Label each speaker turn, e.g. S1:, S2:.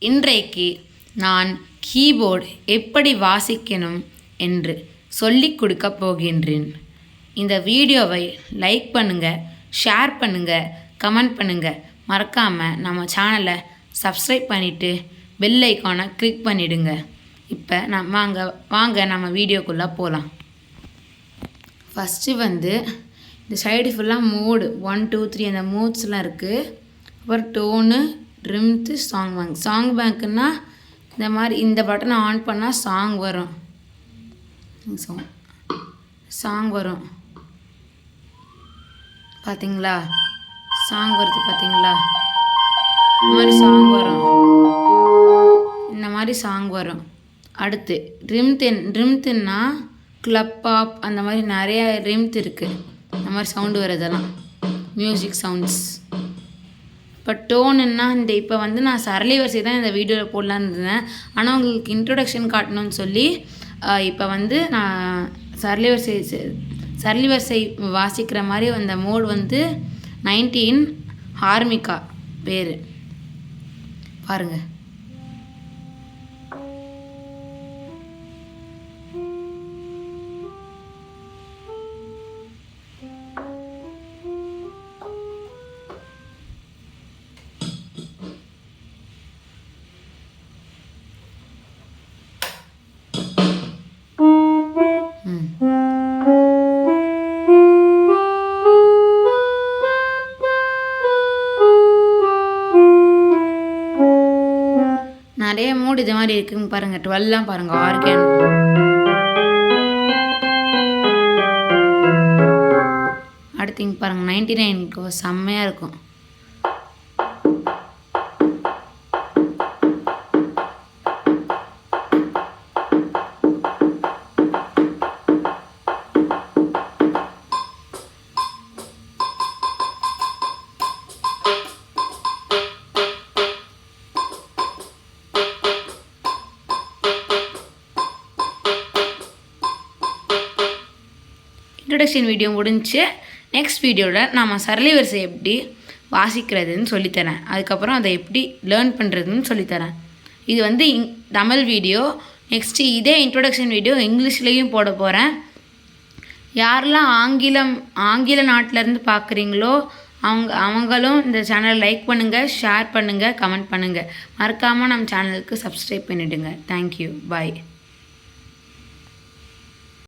S1: இன்றைக்கு நான் கீபோர்டு எப்படி வாசிக்கணும் என்று சொல்லிக் கொடுக்கப் போகின்றேன். இந்த வீடியோவை லைக் பண்ணுங்கள், ஷேர் பண்ணுங்கள், கமெண்ட் பண்ணுங்கள். மறக்காமல் நம்ம சேனலை சப்ஸ்கிரைப் பண்ணிவிட்டு பெல் ஐக்கானை கிளிக் பண்ணிவிடுங்க. இப்போ வாங்க நம்ம வீடியோக்குள்ளே போகலாம். ஃபஸ்ட்டு இந்த சைடு ஃபுல்லாக மோடு 1 2 3 அந்த மோட்ஸ்லாம் இருக்குது. அப்புறம் டோனு, ரிம்த்து, சாங் பேங்க். சாங் பேங்க்குன்னா இந்த மாதிரி இந்த பட்டனை ஆன் பண்ணால் சாங் வரும். பார்த்தீங்களா? சாங் வருது பார்த்தீங்களா? இந்த மாதிரி சாங் வரும். அடுத்து ரிம்த்துன்னா கிளப் பாப் அந்த மாதிரி நிறைய ரிம்த் இருக்குது. இந்த மாதிரி சவுண்டு வரதெல்லாம் மியூசிக் சவுண்ட்ஸ். இப்போ டோனுன்னா இப்போ நான் சரளி வரிசை தான் இந்த வீடியோவில் போடலான்னு இருந்தேன். ஆனால் உங்களுக்கு இன்ட்ரொடக்ஷன் காட்டணும்னு சொல்லி இப்போ நான் சரளி வரிசை வாசிக்கிற மாதிரி அந்த மோட் 19 ஹார்மிகா பேர் பாருங்கள். நிறைய மூடு இது மாதிரி இருக்குங்க பாருங்கள். 12 பாருங்கள். ஆர்கன், அடுத்து இங்கே பாருங்கள் 99 செம்மையாக இருக்கும். இன்ட்ரொடக்ஷன் வீடியோ முடிஞ்சு நெக்ஸ்ட் வீடியோவில் நாம் சரளி வரிசை எப்படி வாசிக்கிறதுன்னு சொல்லித்தரேன். அதுக்கப்புறம் அதை எப்படி லேர்ன் பண்ணுறதுன்னு சொல்லித்தரேன். இது தமிழ் வீடியோ. நெக்ஸ்ட்டு இதே இன்ட்ரொடக்ஷன் வீடியோ இங்கிலீஷ்லேயும் போட போகிறேன். யாரெல்லாம் ஆங்கில நாட்டிலேருந்து பார்க்குறீங்களோ அவங்களும் இந்த சேனலை லைக் பண்ணுங்கள், ஷேர் பண்ணுங்கள், கமெண்ட் பண்ணுங்கள். மறக்காமல் நம்ம சேனலுக்கு சப்ஸ்கிரைப் பண்ணிவிடுங்க. தேங்க்யூ. பாய்.